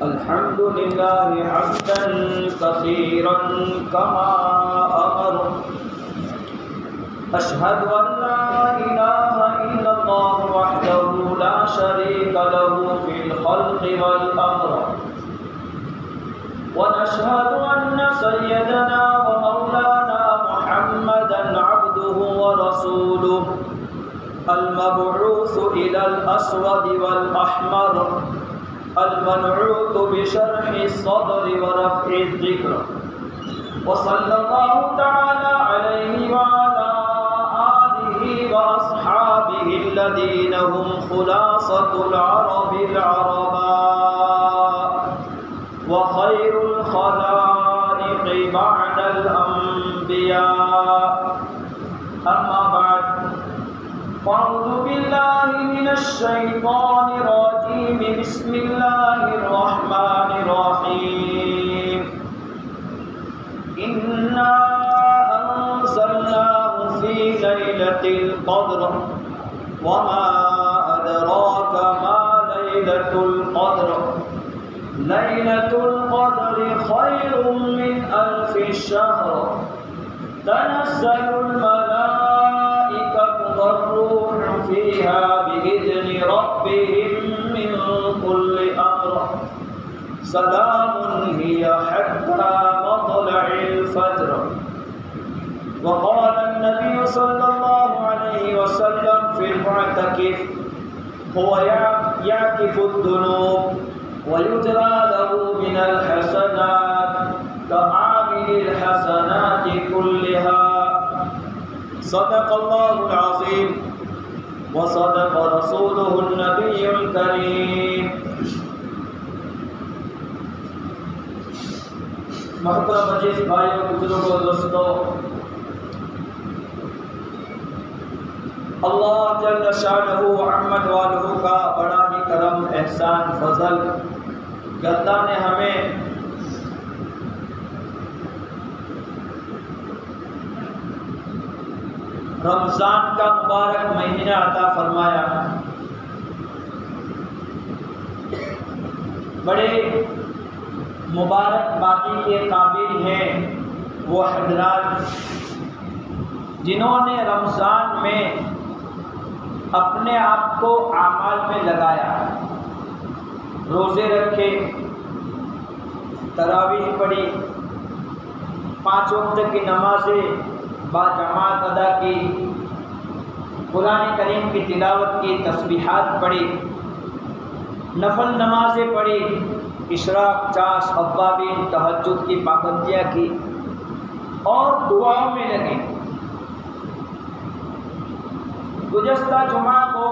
الحمد لله حمدا كثيرا كما أمر أشهد أن لا إله إلا الله وحده لا شريك له في الخلق والأمر ونشهد أن سيدنا ومولانا محمدا عبده ورسوله المبعوث إلى الأسود والأحمر المنعوت بشرح الصدر ورفع الذكر وصلى الله تعالى عليه وعلى آله وأصحابه الذين هم خلاصة العرب العرباء وخير الخلائق بعد الأنبياء أما بعد فأعوذ بالله من الشيطان الرجيم بسم الله الرحمن الرحيم إنا أنزلناه في ليلة القدر وما أدراك ما ليلة القدر ليلة القدر خير من ألف شهر تنزل الملائكة والروح فيها بإذن ربهم من كل أمر سلام هي حتى مطلع الفجر. وقال النبي صلى الله عليه وسلم في المعتكف هو يعكف الذنوب ويجرى له من الحسنات كعامل الحسنات كلها. صدق الله العظيم وصدق رسوله النبي الكريم. محترم عزیز بھائیوں بزرگوں دوستوں، اللہ جل شانہ وعمت والہ کا بڑا ہی کرم احسان فضل کہ اللہ نے ہمیں رمضان کا مبارک مہینہ عطا فرمایا. بڑے مبارک بادی کے قابل ہیں وہ حضرات جنہوں نے رمضان میں اپنے آپ کو اعمال میں لگایا، روزے رکھے، تراویح پڑھی، 5 وقت کی نمازیں باجماعت ادا کی، قرآن کریم کی تلاوت کی، تسبیحات پڑھی، نفل نمازیں پڑھی، اشراق، چاش، اوابین، تہجد کی پابندیاں کی اور دعاؤں میں لگے. گزشتہ جمعہ کو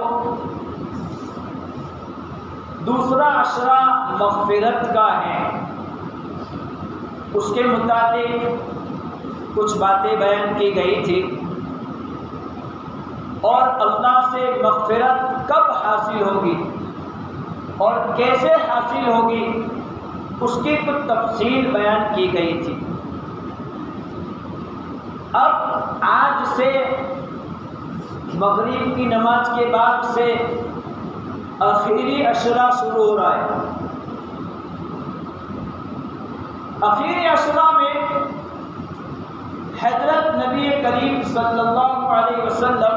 دوسرا عشرہ مغفرت کا ہے، اس کے متعلق کچھ باتیں بیان کی گئی تھی اور اللہ سے مغفرت کب حاصل ہوگی اور کیسے حاصل ہوگی اس کی کچھ تفصیل بیان کی گئی تھی. اب آج سے مغرب کی نماز کے بعد سے آخری عشرہ شروع ہو رہا ہے. آخری عشرہ میں حضرت نبی کریم صلی اللہ علیہ وسلم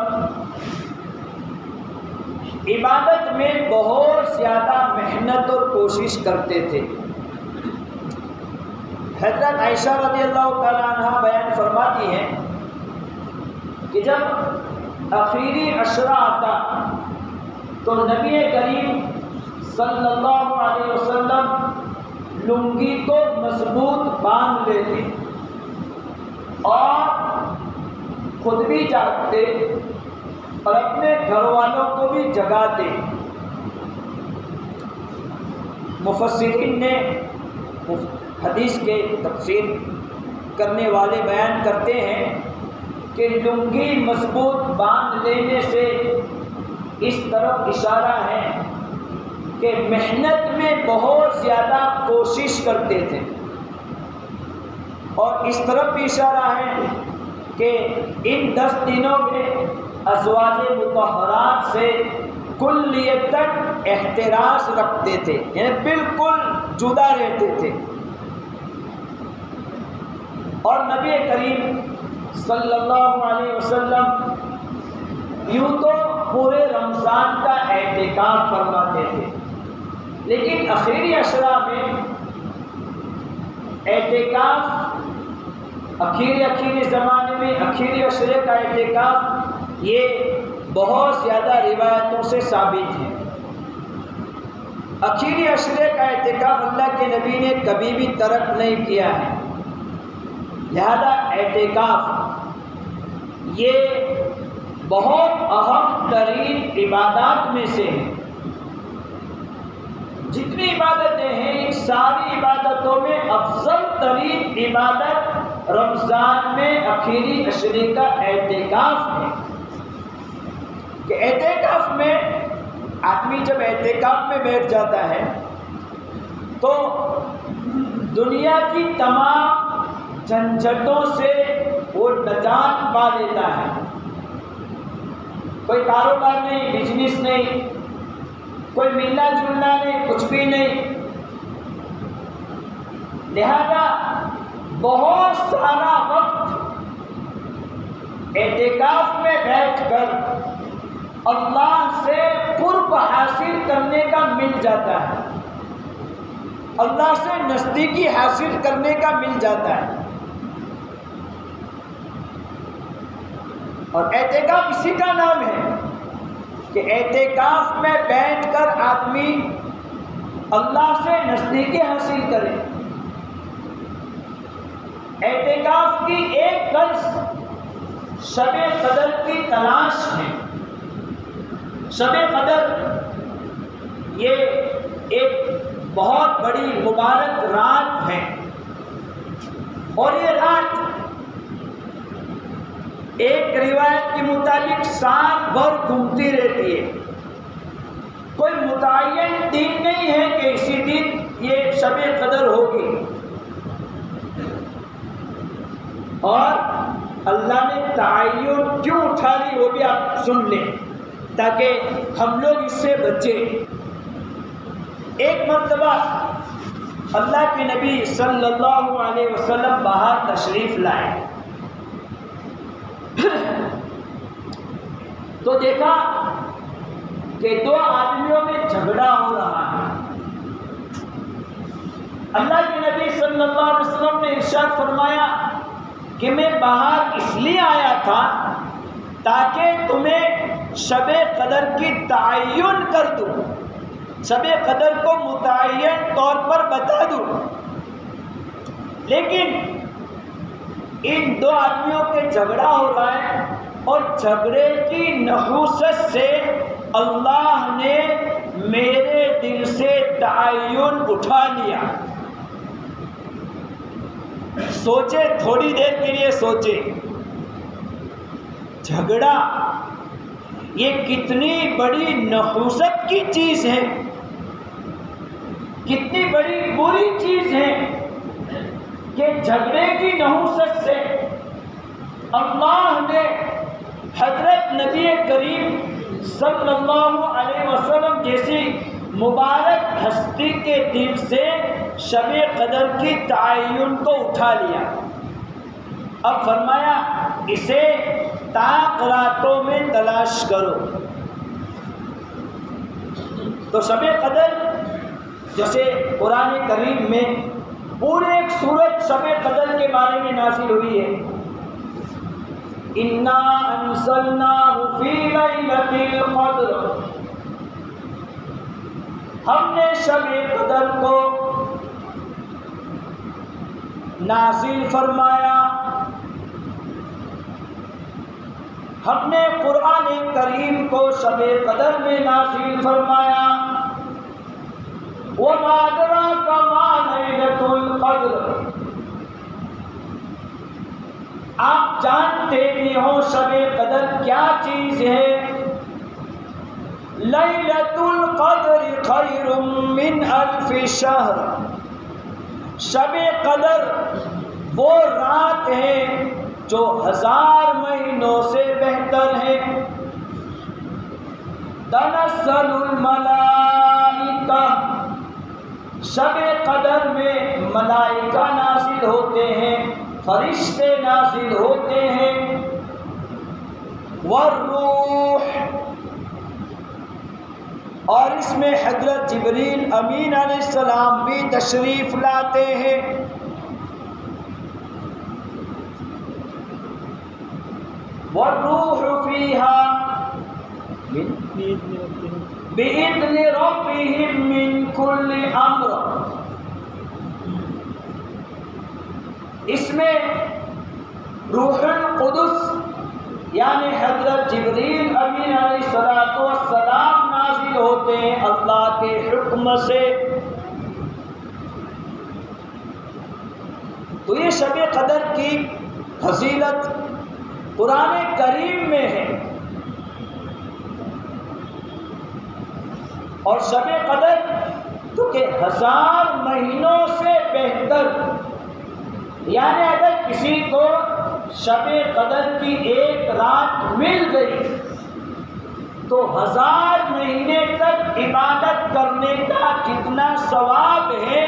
عبادت میں بہت زیادہ محنت اور کوشش کرتے تھے. حضرت عائشہ رضی اللہ تعالیٰ عنہ بیان فرماتی ہیں کہ جب آخری عشرہ آتا تو نبی کریم صلی اللہ علیہ وسلم لنگی کو مضبوط باندھ لیتے اور خود بھی جاگتے اور اپنے گھر والوں کو بھی جگاتے. مفسرین نے حدیث کے تفسیر کرنے والے بیان کرتے ہیں کہ لنگی مضبوط باندھ لینے سے اس طرف اشارہ ہے کہ محنت میں بہت زیادہ کوشش کرتے تھے اور اس طرف بھی اشارہ ہے کہ ان 10 دنوں میں ازواج مطہرات سے کلیتاً احتراز رکھتے تھے، یعنی بالکل جدا رہتے تھے. اور نبی کریم صلی اللہ علیہ وسلم یوں تو پورے رمضان کا اعتکاف فرماتے تھے، لیکن آخری عشرہ میں اعتکاف آخری زمانے میں آخری عشرے کا اعتکاف یہ بہت زیادہ روایتوں سے ثابت ہے. آخری عشرے کا اعتکاف اللہ کے نبی نے کبھی بھی ترک نہیں کیا ہے. لہذا اعتکاف یہ بہت اہم ترین عبادات میں سے ہے. جتنی عبادتیں ہیں ان ساری عبادتوں میں افضل ترین عبادت رمضان میں آخری عشرے کا اعتکاف ہے. کہ اعتکاف میں آدمی جب اعتکاف میں بیٹھ جاتا ہے تو دنیا کی تمام جھنجھٹوں سے وہ نجات پا لیتا ہے. کوئی کاروبار نہیں، بزنس نہیں، کوئی ملنا جلنا نہیں، کچھ بھی نہیں. لہذا بہت سارا وقت اعتکاف میں بیٹھ کر اللہ سے قرب حاصل کرنے کا مل جاتا ہے، اللہ سے نزدیکی حاصل کرنے کا مل جاتا ہے. اور اعتکاف اسی کا نام ہے کہ اعتکاف میں بیٹھ کر آدمی اللہ سے نزدیکی حاصل کرے. اعتکاف کی ایک غرض شب قدر کی تلاش ہے. شب قدر یہ ایک بہت بڑی مبارک رات ہے، اور یہ رات ایک روایت کے مطابق سال بھر گھومتی رہتی ہے. کوئی متعین دن نہیں ہے کہ اسی دن یہ شب قدر ہوگی. اور اللہ نے تعین کیوں اٹھا لی وہ بھی آپ سن لیں تاکہ ہم لوگ اس سے بچیں. ایک مرتبہ اللہ کے نبی صلی اللہ علیہ وسلم باہر تشریف لائے تو دیکھا کہ دو آدمیوں میں جھگڑا ہو رہا ہے. اللہ کے نبی صلی اللہ علیہ وسلم نے ارشاد فرمایا کہ میں باہر اس لیے آیا تھا تاکہ تمہیں شب قدر کی تعین کر دوں، شب قدر کو متعین طور پر بتا دوں. لیکن ان دو آدمیوں کے جھگڑا ہو رہا ہے اور جھگڑے کی نحوست سے اللہ نے میرے دل سے تعین اٹھا لیا. سوچے، تھوڑی دیر کے لیے سوچے، جھگڑا یہ کتنی بڑی نحوست کی چیز ہے، کتنی بڑی بری چیز ہے کہ جھگڑے کی نحوست سے اللہ نے حضرت نبی کریم صلی اللہ علیہ وسلم جیسی مبارک ہستی کے دل سے شب قدر کی تعین کو اٹھا لیا. اب فرمایا اسے طاق راتوں میں تلاش کرو. تو شب قدر جیسے قرآن کریم میں پورے ایک سورت شب قدر کے بارے میں نازل ہوئی ہے. اِنَّا أَنزَلْنَاهُ فِي لَيْلَةِ الْقَدْرِ، ہم نے شب قدر کو نازل فرمایا. ہم نے قرآن کریم کو شب قدر میں نازل فرمایا. وَمَا أَدْرَاكَ مَا لَيْلَةُ الْقَدْرِ، آپ جانتے بھی ہو شب قدر کیا چیز ہے. لیلۃ القدر خیر من الف شہر، شب قدر وہ رات ہے جو 1000 مہینوں سے بہتر ہے. تنزل الملائکہ، شب قدر میں ملائکہ نازل ہوتے ہیں، فرشتے نازل ہوتے ہیں، والروح، اور اس میں حضرت جبریل امین علیہ السلام بھی تشریف لاتے ہیں۔ والروح فیہا بِإِذْنِ رَبِّهِمْ مِنْ كُلِّ أَمْرٍ، اس میں روح القدس یعنی حضرت جبریل امین علیہ السلام نازل ہوتے ہیں اللہ کے حکم سے۔ تو یہ شب قدر کی فضیلت قرآن کریم میں ہے، اور شب قدر تو کہ 1000 مہینوں سے بہتر، یعنی اگر کسی کو شب قدر کی ایک رات مل گئی تو 1000 مہینے تک عبادت کرنے کا جتنا ثواب ہے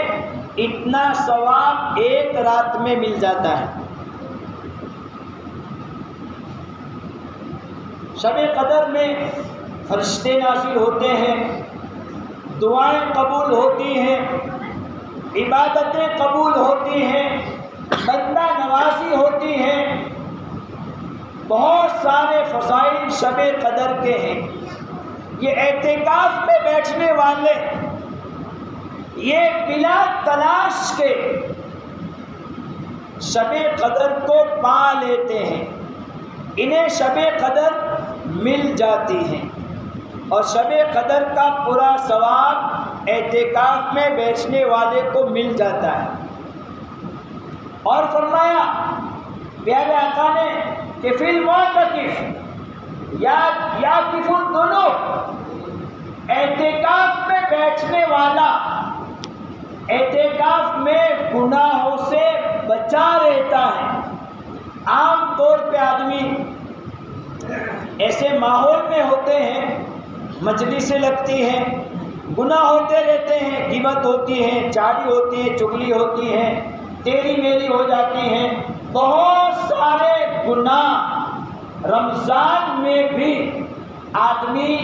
اتنا ثواب ایک رات میں مل جاتا ہے۔ شب قدر میں فرشتے نازل ہوتے ہیں، دعائیں قبول ہوتی ہیں، عبادتیں قبول ہوتی ہیں، بندہ نوازی ہوتی ہیں، بہت سارے فضائل شب قدر کے ہیں۔ یہ اعتکاف میں بیٹھنے والے یہ بلا تلاش کے شب قدر کو پا لیتے ہیں، انہیں شب قدر مل جاتی ہے، اور شب قدر کا پورا ثواب اعتکاف میں بیٹھنے والے کو مل جاتا ہے۔ اور فرمایا پیارے آقا نے کہ فی المعتکف یعتکف الذنوب، اعتکاف میں بیٹھنے والا اعتکاف میں گناہوں سے بچا رہتا ہے۔ عام طور پہ آدمی ایسے ماحول میں ہوتے ہیں، مجلسیں لگتی ہیں، گناہ ہوتے رہتے ہیں، غیبت ہوتی ہے، چاڑی ہوتی ہے، چغلی ہوتی ہے، تیری میری ہو جاتی ہیں، بہت سارے گناہ رمضان میں بھی آدمی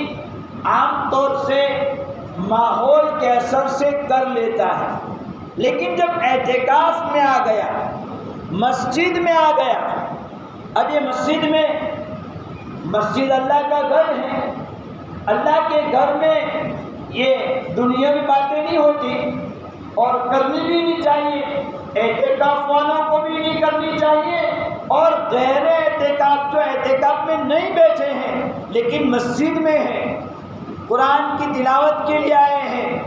عام طور سے ماحول کے اثر سے کر لیتا ہے، لیکن جب اعتکاف میں آ گیا، مسجد میں آ گیا، اب یہ مسجد اللہ کا گھر ہے، اللہ کے گھر میں یہ دنیاوی باتیں نہیں ہوتی اور کرنی بھی نہیں چاہیے، اعتکاف والوں کو بھی نہیں کرنی چاہیے، اور غیر اعتکاف جو اعتکاف میں نہیں بیٹھے ہیں لیکن مسجد میں ہیں، قرآن کی تلاوت کے لیے آئے ہیں،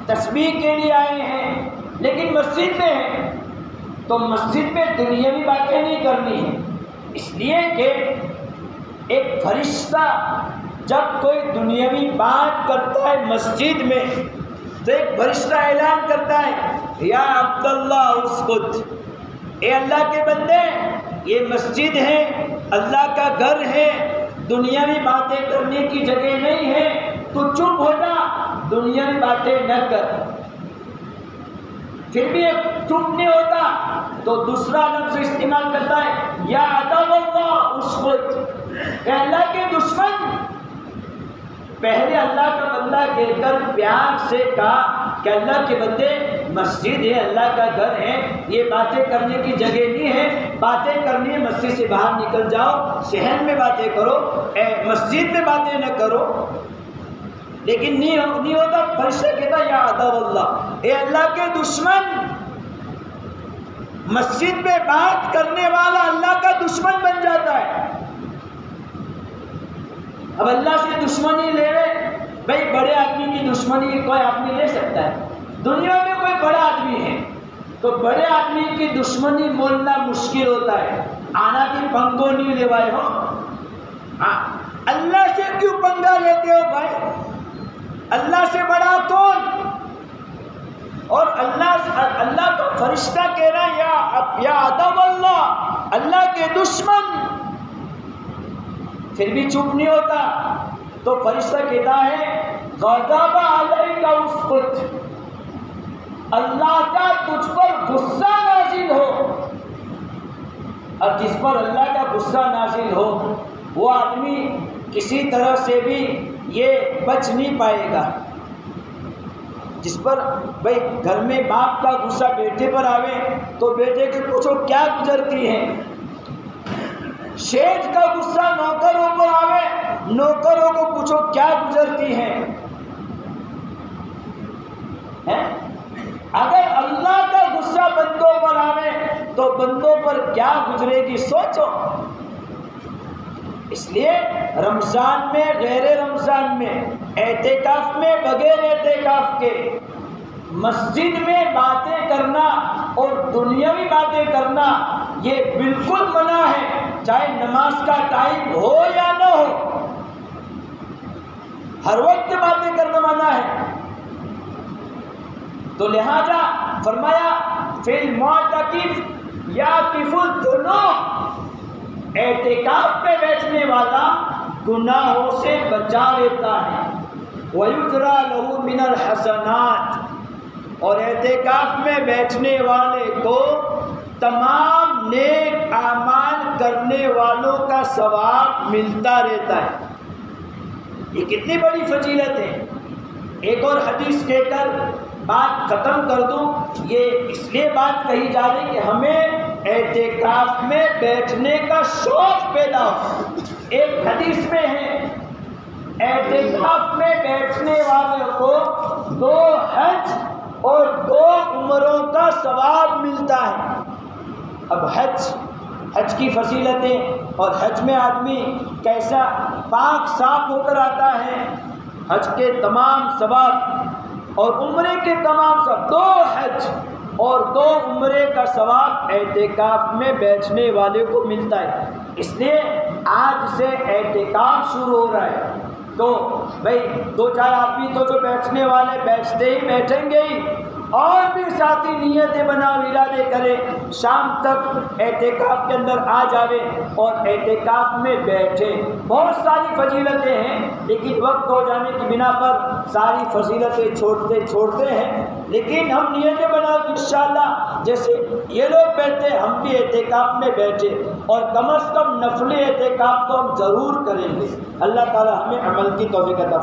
تسبیح کے لیے آئے ہیں لیکن مسجد میں ہیں، تو مسجد میں دنیاوی باتیں نہیں کرنی ہیں، اس لیے کہ ایک فرشتہ جب کوئی دنیاوی بات کرتا ہے مسجد میں تو ایک فرشتہ اعلان کرتا ہے یا عبداللہ اسکت، اے اللہ کے بندے یہ مسجد ہے، اللہ کا گھر ہے، دنیاوی باتیں کرنے کی جگہ نہیں ہے، تو چپ ہو جا، دنیاوی باتیں نہ کر۔ پھر بھی ایک چپ نہیں ہوتا تو دوسرا لفظ استعمال کرتا ہے یا عدو اللہ اسکت، اے اللہ کے دشمن، پہلے اللہ کا بندہ کہہ کر پیار سے کہا کہ اللہ کے بندے مسجد ہے، اللہ کا گھر ہے، یہ باتیں کرنے کی جگہ نہیں ہے، باتیں کرنی ہے مسجد سے باہر نکل جاؤ، صحن میں باتیں کرو، مسجد میں باتیں نہ کرو، لیکن نہیں ہوتا۔ فرشتہ کہتا یا عدو اللہ، اے اللہ کے دشمن، مسجد میں بات کرنے والا اللہ کا دشمن بن جاتا ہے۔ اب اللہ سے دشمنی لے رہے، بھائی بڑے آدمی کی دشمنی کوئی آدمی لے سکتا ہے؟ دنیا میں کوئی بڑا آدمی ہے تو بڑے آدمی کی دشمنی مولنا مشکل ہوتا ہے، آنا بھی پنگو نہیں لے بھائی ہو، اللہ سے کیوں پنگا لیتے ہو بھائی؟ اللہ سے بڑا کون؟ اور اللہ کا فرشتہ کہہ رہا ہے یا عدو اللہ، اللہ کے دشمن، پھر بھی چپ نہیں ہوتا، تو فرشتہ کہتا ہے غضب علیک اسکت، اللہ کا تجھ پر غصہ نازل ہو۔ اب جس پر اللہ کا غصہ نازل ہو وہ آدمی کسی طرح سے بھی یہ بچ نہیں پائے گا۔ جس پر بھائی گھر میں باپ کا غصہ بیٹے پر آوے تو بیٹے کے پوچھو کیا گزرتی ہے، شیخ کا غصہ نوکروں پر آوے نوکروں کو پوچھو کیا گزرتی ہے۔ اگر اللہ کا غصہ بندوں پر آوے تو بندوں پر کیا گزرے گی سوچو۔ اس لیے رمضان میں غیر رمضان میں، اعتکاف میں بغیر اعتکاف کے، مسجد میں باتیں کرنا اور دنیاوی باتیں کرنا یہ بالکل منع ہے، چاہے نماز کا ٹائم ہو یا نہ ہو، ہر وقت باتیں کرنا منع ہے۔ تو لہذا فرمایا فی المعتکف یعتف الذنوب، اعتکاف میں بیٹھنے والا گناہوں سے بچا لیتا ہے، وَيُجْرَى لَهُ مِنَ الْحَسَنَاتِ، اور اعتکاف میں بیٹھنے والے کو تمام نیک اعمال کرنے والوں کا ثواب ملتا رہتا ہے۔ یہ کتنی بڑی فضیلت ہے۔ ایک اور حدیث کہہ کر بات ختم کر دوں، یہ اس لیے بات کہی جا رہی کہ ہمیں اعتکاف میں بیٹھنے کا شوق پیدا ہو۔ ایک حدیث میں ہے اعتکاف میں بیٹھنے والوں کو 2 حج اور 2 عمروں کا ثواب ملتا ہے۔ اب حج کی فضیلتیں اور حج میں آدمی کیسا پاک صاف ہو کر آتا ہے، حج کے تمام ثواب اور عمرے کے تمام ثواب، 2 حج اور 2 عمرے کا ثواب اعتکاف میں بیٹھنے والے کو ملتا ہے۔ اس لیے آج سے اعتکاف شروع ہو رہا ہے، تو بھائی 2-4 آدمی تو جو بیٹھنے والے بیٹھیں گے ہی، اور بھی ساتھی نیتیں بنا ارادے کرے، شام تک اعتکاف کے اندر آ جاوے اور اعتکاف میں بیٹھے۔ بہت ساری فضیلتیں ہیں، لیکن وقت ہو جانے کی بنا پر ساری فضیلتیں چھوڑتے ہیں، لیکن ہم نیتیں بنا کہ انشاءاللہ جیسے یہ لوگ بیٹھے ہم بھی اعتکاف میں بیٹھے، اور کم از کم نفلی اعتکاف تو ہم ضرور کریں گے۔ اللہ تعالی ہمیں عمل کی توفیق عطا